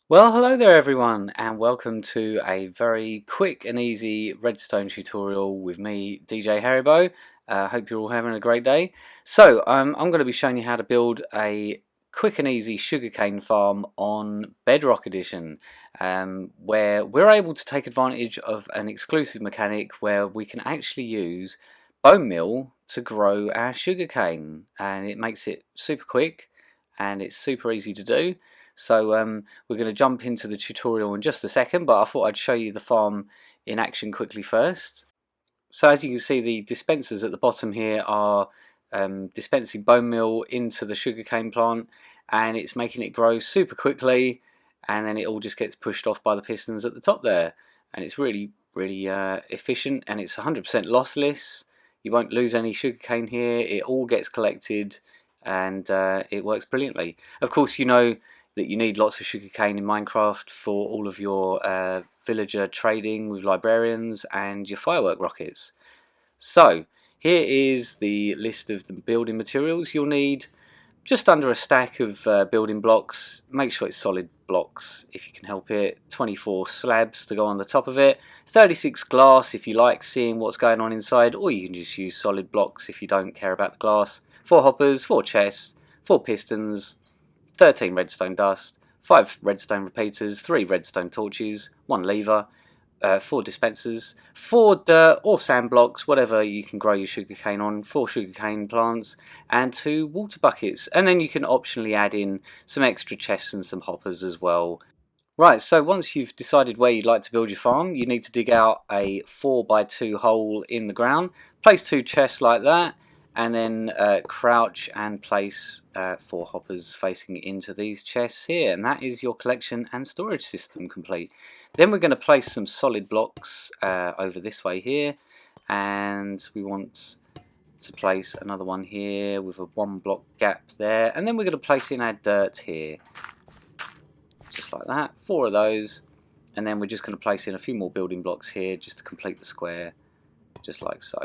Well, hello there everyone, and welcome to a very quick and easy Redstone tutorial with me, DJ Haribo. Hope you're all having a great day. So, I'm going to be showing you how to build a quick and easy sugarcane farm on Bedrock Edition, where we're able to take advantage of an exclusive mechanic where we can actually use bone meal to grow our sugarcane, and it makes it super quick and it's super easy to do. So we're going to jump into the tutorial in just a second, but I thought I'd show you the farm in action quickly first. So as you can see, the dispensers at the bottom here are dispensing bone meal into the sugarcane plant, and it's making it grow super quickly, and then it all just gets pushed off by the pistons at the top there, and it's really efficient, and it's 100% lossless. You won't lose any sugarcane here. It all gets collected, and it works brilliantly. Of course, you know that you need lots of sugarcane in Minecraft for all of your villager trading with librarians and your firework rockets. So here is the list of the building materials you'll need. Just under a stack of building blocks. Make sure it's solid blocks if you can help it. 24 slabs to go on the top of it. 36 glass if you like seeing what's going on inside, or you can just use solid blocks if you don't care about the glass. 4 hoppers, 4 chests, 4 pistons, 13 redstone dust, 5 redstone repeaters, 3 redstone torches, 1 lever, 4 dispensers, 4 dirt or sand blocks, whatever you can grow your sugarcane on, 4 sugarcane plants, and 2 water buckets. And then you can optionally add in some extra chests and some hoppers as well. Right, so once you've decided where you'd like to build your farm, you need to dig out a 4x2 hole in the ground, place 2 chests like that, and then crouch and place 4 hoppers facing into these chests here, and that is your collection and storage system complete. Then we're going to place some solid blocks over this way here, and we want to place another one here with a 1 block gap there, and then we're going to place in our dirt here, just like that, 4 of those, and then we're just going to place in a few more building blocks here just to complete the square, just like so.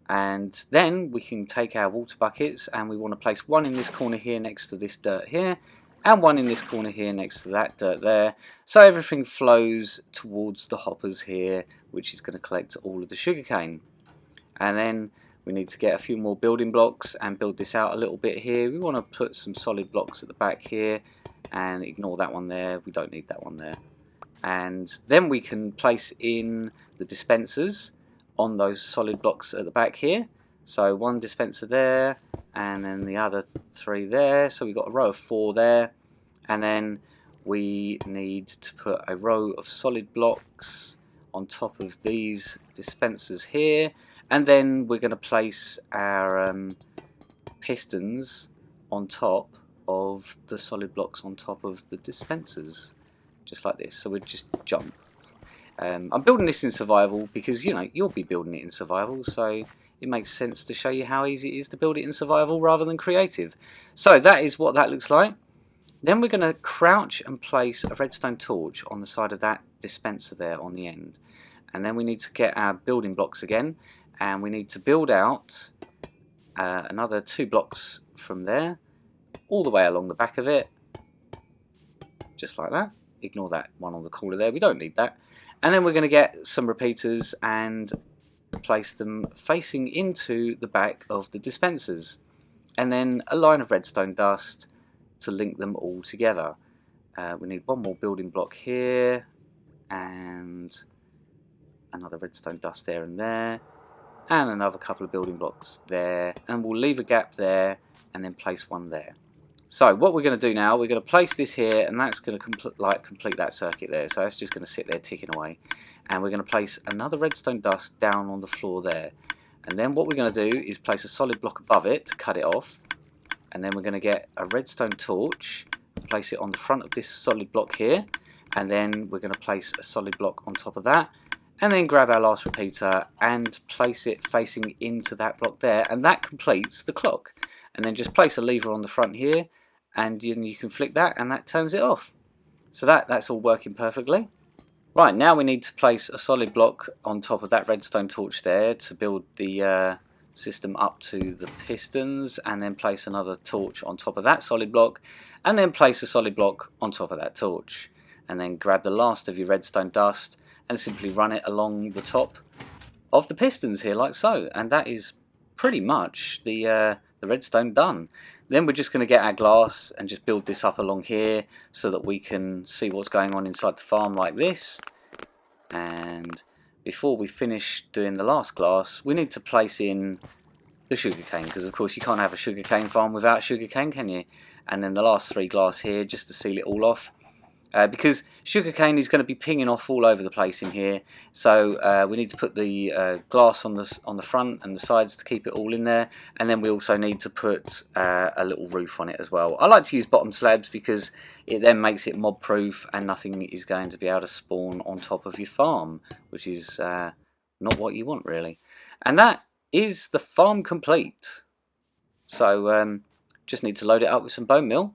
And then we can take our water buckets, and we want to place 1 in this corner here next to this dirt here, and 1 in this corner here next to that dirt there, so everything flows towards the hoppers here, which is going to collect all of the sugarcane. And then we need to get a few more building blocks and build this out a little bit here. We want to put some solid blocks at the back here, and ignore that one there, we don't need that one there. And then we can place in the dispensers on those solid blocks at the back here. So 1 dispenser there, and then the other 3 there, so we've got a row of 4 there. And then we need to put a row of solid blocks on top of these dispensers here, and then we're going to place our pistons on top of the solid blocks on top of the dispensers, just like this. So we just jump. I'm building this in survival because, you know, you'll be building it in survival, so it makes sense to show you how easy it is to build it in survival rather than creative. So that is what that looks like. Then we're going to crouch and place a redstone torch on the side of that dispenser there on the end. And then we need to get our building blocks again, and we need to build out another 2 blocks from there, all the way along the back of it, just like that. Ignore that one on the corner there, we don't need that. And then we're going to get some repeaters and place them facing into the back of the dispensers, and then a line of redstone dust to link them all together. We need 1 more building block here, and another redstone dust there and there, and another couple of building blocks there, and we'll leave a gap there and then place 1 there. So what we're going to do now, we're going to place this here, and that's going to complete that circuit there. So that's just going to sit there ticking away. And we're going to place another redstone dust down on the floor there. And then what we're going to do is place a solid block above it to cut it off. And then we're going to get a redstone torch, place it on the front of this solid block here. And then we're going to place a solid block on top of that. And then grab our last repeater and place it facing into that block there. And that completes the clock. And then just place a lever on the front here, and you can flick that, and that turns it off. So that's all working perfectly. Right, now we need to place a solid block on top of that redstone torch there to build the system up to the pistons, and then place another torch on top of that solid block, and then place a solid block on top of that torch, and then grab the last of your redstone dust and simply run it along the top of the pistons here like so, and that is pretty much the redstone done. Then we're just going to get our glass and just build this up along here so that we can see what's going on inside the farm like this. And before we finish doing the last glass, we need to place in the sugarcane, because of course you can't have a sugarcane farm without sugarcane, can you? And then the last 3 glass here just to seal it all off. Because sugarcane is going to be pinging off all over the place in here, so we need to put the glass on the front and the sides to keep it all in there, and then we also need to put a little roof on it as well. I like to use bottom slabs because it then makes it mob proof and nothing is going to be able to spawn on top of your farm, which is not what you want really. And that is the farm complete. So just need to load it up with some bone meal.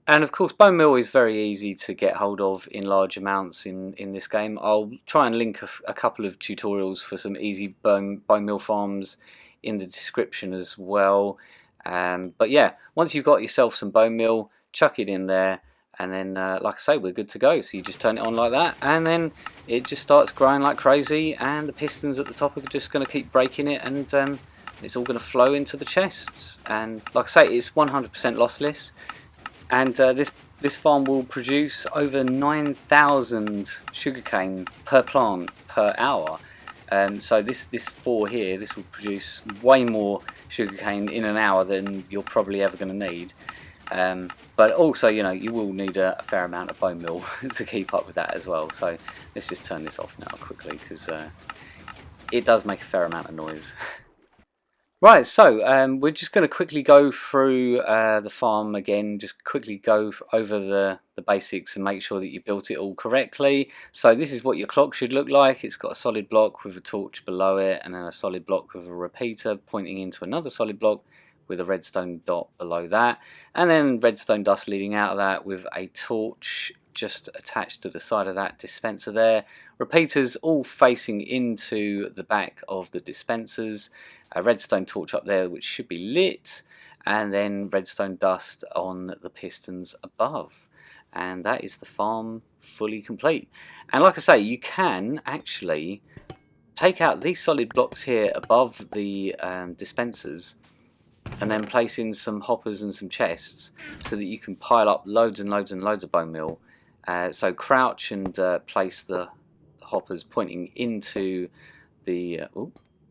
And of course bone meal is very easy to get hold of in large amounts in this game. I'll try and link a couple of tutorials for some easy bone meal farms in the description as well. But yeah, once you've got yourself some bone meal, chuck it in there, and then like I say, we're good to go. So you just turn it on like that, and then it just starts growing like crazy, and the pistons at the top are just going to keep breaking it, and it's all going to flow into the chests. And like I say, it's 100% lossless. And this farm will produce over 9,000 sugarcane per plant per hour. So this 4 here, this will produce way more sugarcane in an hour than you're probably ever going to need. But also, you know, you will need a fair amount of bone meal to keep up with that as well. So let's just turn this off now quickly, because it does make a fair amount of noise. Right, so we're just going to quickly go through the farm again, just quickly go over the basics and make sure that you built it all correctly. So this is what your clock should look like. It's got a solid block with a torch below it, and then a solid block with a repeater pointing into another solid block with a redstone dot below that, and then redstone dust leading out of that with a torch just attached to the side of that dispenser there. Repeaters all facing into the back of the dispensers. A redstone torch up there which should be lit, and then redstone dust on the pistons above. And that is the farm fully complete. And like I say, you can actually take out these solid blocks here above the dispensers and then place in some hoppers and some chests so that you can pile up loads and loads and loads of bone meal. So crouch and place the hoppers pointing into the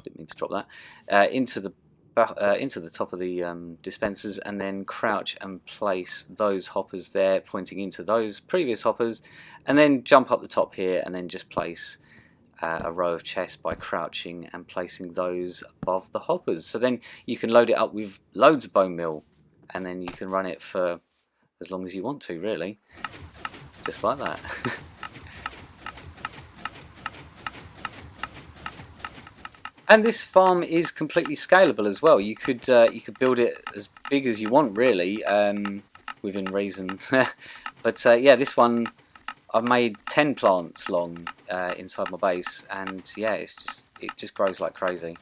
didn't mean to drop that, into the top of the dispensers, and then crouch and place those hoppers there pointing into those previous hoppers, and then jump up the top here and then just place a row of chests by crouching and placing those above the hoppers. So then you can load it up with loads of bone meal, and then you can run it for as long as you want to, really, just like that. And this farm is completely scalable as well. You could build it as big as you want, really, within reason. But yeah, this one I've made 10 plants long inside my base, and yeah, it just grows like crazy,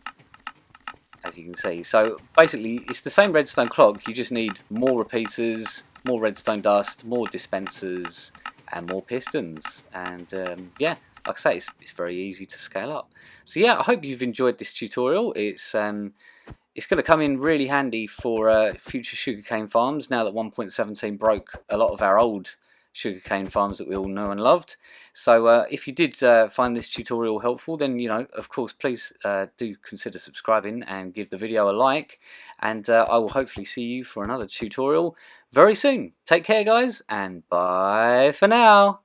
as you can see. So basically, it's the same redstone clock. You just need more repeaters, more redstone dust, more dispensers, and more pistons. And yeah, like I say, it's very easy to scale up. So yeah, I hope you've enjoyed this tutorial. It's going to come in really handy for future sugarcane farms, now that 1.17 broke a lot of our old sugarcane farms that we all know and loved. So if you did find this tutorial helpful, then, you know, of course, please do consider subscribing and give the video a like. And I will hopefully see you for another tutorial very soon. Take care, guys, and bye for now.